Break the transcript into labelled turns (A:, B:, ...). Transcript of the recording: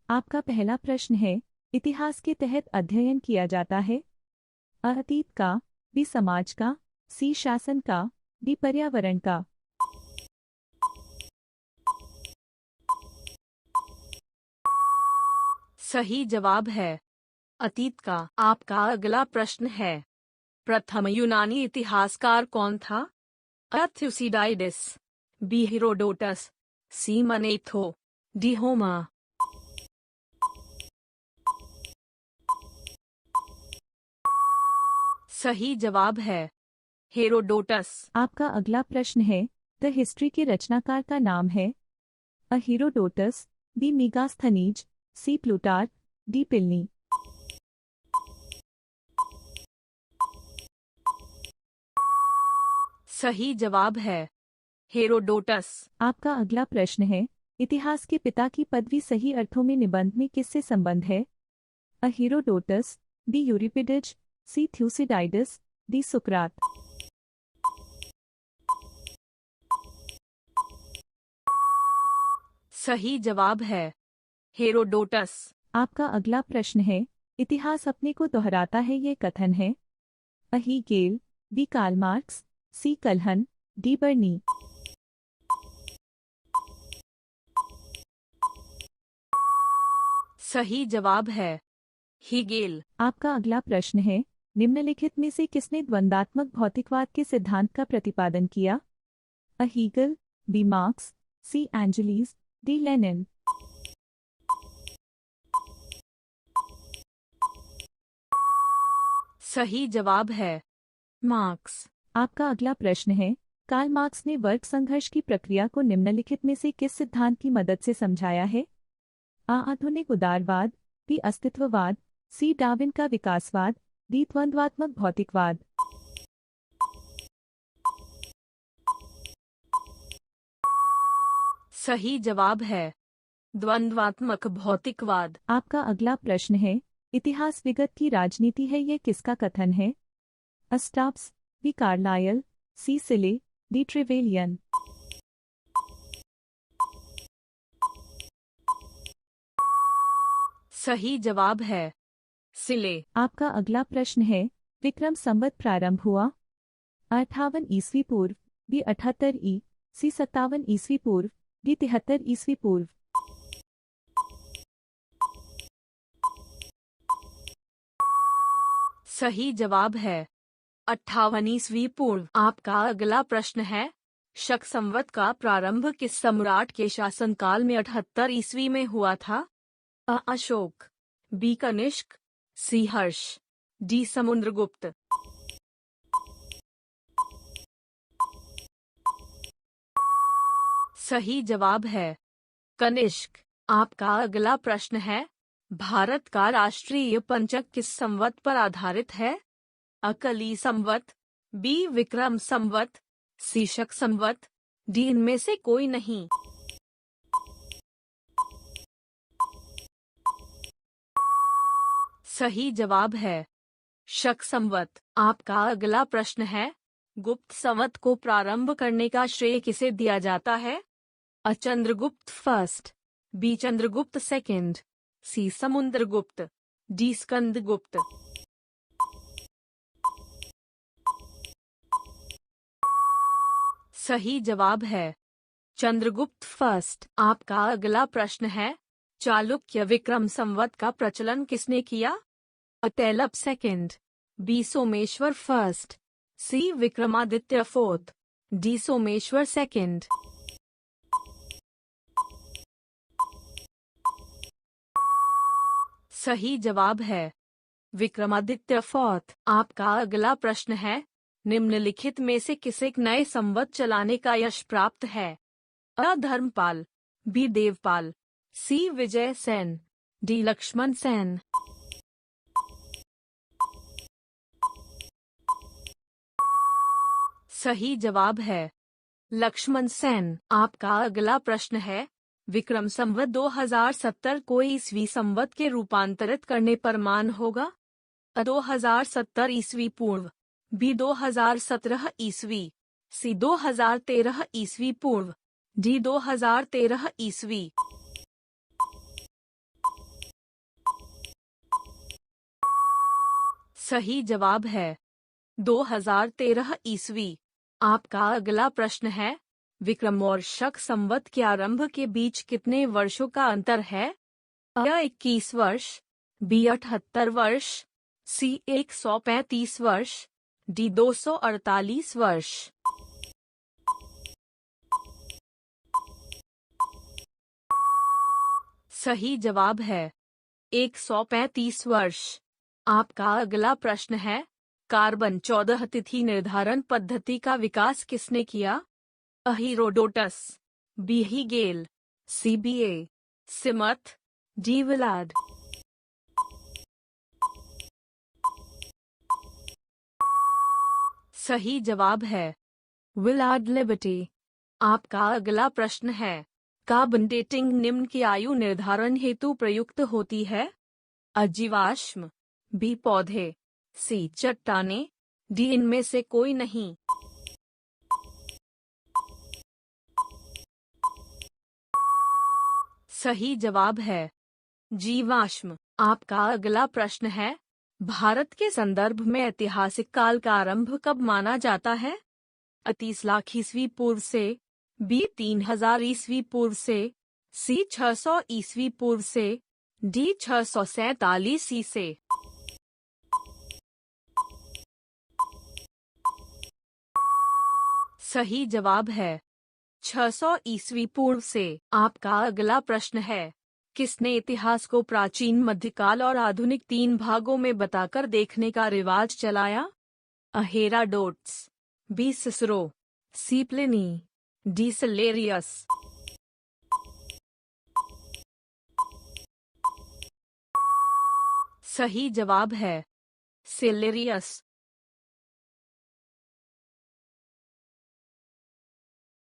A: आपका पहला प्रश्न है, इतिहास के तहत अध्ययन किया जाता है अ अतीत का, बी समाज का, सी शासन का, डी पर्यावरण का।
B: सही जवाब है अतीत का। आपका अगला प्रश्न है, प्रथम यूनानी इतिहासकार कौन था? अ थ्यूसिडाइडिस, बी हेरोडोटस, सी मनेथो, डी होमर। सही जवाब है हेरोडोटस।
A: आपका अगला प्रश्न है, द हिस्ट्री के रचनाकार का नाम है अ हेरोडोटस, बी मेगास्थनीज, सी प्लूटार्क, डी प्लिनी।
B: सही जवाब है हेरोडोटस।
A: आपका अगला प्रश्न है, इतिहास के पिता की पदवी सही अर्थों में निबंध में किससे संबंध है? अ हेरोडोटस, बी यूरिपिडेज, सी थ्यूसिडाइडस, डी सुकरात।
B: सही जवाब है हेरोडोटस।
A: आपका अगला प्रश्न है, इतिहास अपने को दोहराता है ये कथन है? अ हीगेल, बी कार्ल मार्क्स, सी कल्हन, डी बर्नी।
B: सही जवाब है हीगेल।
A: आपका अगला प्रश्न है, निम्नलिखित में से किसने द्वंद्वात्मक भौतिकवाद के सिद्धांत का प्रतिपादन किया? अ हीगल, बी मार्क्स, सी एंजलीज, डी लेनिन।
B: सही जवाब है मार्क्स।
A: आपका अगला प्रश्न है, कार्ल मार्क्स ने वर्ग संघर्ष की प्रक्रिया को निम्नलिखित में से किस सिद्धांत की मदद से समझाया है? आ आधुनिक उदारवाद, बी अस्तित्ववाद, सी डार्विन का विकासवाद, डी द्वंद्वात्मक भौतिकवाद।
B: सही जवाब है द्वंद्वात्मक भौतिकवाद।
A: आपका अगला प्रश्न है, इतिहास विगत की राजनीति है ये किसका कथन है? अ स्टब्स, बी कार्लायल, सी सिले, डी ट्रेवेलियन।
B: सही जवाब है सिले।
A: आपका अगला प्रश्न है, विक्रम संवत प्रारंभ हुआ 58 ईस्वी पूर्व, बी 78 ई, सी 57 ईस्वी पूर्व, डी 73 ईस्वी पूर्व।
B: सही जवाब है 58 ईस्वी पूर्व। आपका अगला प्रश्न है, शक संवत का प्रारंभ किस सम्राट के शासनकाल में 78 ईस्वी में हुआ था? अ अशोक, बी कनिष्क, सी हर्ष, डी समुद्रगुप्त। सही जवाब है कनिष्क। आपका अगला प्रश्न है, भारत का राष्ट्रीय पंचक किस संवत पर आधारित है? अ कली संवत, बी विक्रम संवत, सी शक संवत, डी इनमें से कोई नहीं। सही जवाब है शक संवत। आपका अगला प्रश्न है, गुप्त संवत को प्रारंभ करने का श्रेय किसे दिया जाता है? A Chandragupta first, B Chandragupta second, C Samudragupta, D Skandagupta. सही जवाब है चंद्रगुप्त फर्स्ट। आपका अगला प्रश्न है, चालुक्य विक्रम संवत का प्रचलन किसने किया? A Tailapa second, B Someshvara first, C Vikramaditya fourth, D Someshvara second. सही जवाब है विक्रमादित्य फोर्थ। आपका अगला प्रश्न है, निम्नलिखित में से किसे नए संवत चलाने का यश प्राप्त है? अ धर्मपाल, बी देवपाल, सी विजय सेन, डी लक्ष्मण सेन। सही जवाब है लक्ष्मण सेन। आपका अगला प्रश्न है, विक्रम संवत 2070 को ईसवी संवत के रूपांतरित करने पर मान होगा? अ 2070 ईस्वी पूर्व, बी 2017 ईस्वी, सी 2013 ईस्वी पूर्व, डी 2013 ईस्वी। सही जवाब है 2013 ईस्वी। आपका अगला प्रश्न है, विक्रम और शक संवत के आरंभ के बीच कितने वर्षों का अंतर है? अ 21 वर्ष, बी 78 वर्ष, सी 135 वर्ष, डी 248 वर्ष। सही जवाब है 135 वर्ष। आपका अगला प्रश्न है, कार्बन 14 तिथि निर्धारण पद्धति का विकास किसने किया? अ हीरोडोटस, बी हीगेल, सी बीए सिमथ, डी विलाड। सही जवाब है विलाड लिबर्टी। आपका अगला प्रश्न है, कार्बन डेटिंग निम्न की आयु निर्धारण हेतु प्रयुक्त होती है? अ जीवाश्म, बी पौधे, सी चट्टाने, डी इनमें से कोई नहीं। सही जवाब है जीवाश्म। आपका अगला प्रश्न है, भारत के संदर्भ में ऐतिहासिक काल का आरंभ कब माना जाता है? 30 लाख ईस्वी पूर्व से, बी 3000 ईस्वी पूर्व से, सी 600 ईस्वी पूर्व से, डी 647 ई से। सही जवाब है 600 ईस्वी पूर्व से। आपका अगला प्रश्न है, किसने इतिहास को प्राचीन मध्यकाल और आधुनिक 3 भागों में बताकर देखने का रिवाज चलाया? अ हेरोडोटस, बी सिसरो, सी प्लिनी, डी सिलेरियस। सही जवाब है सिलेरियस।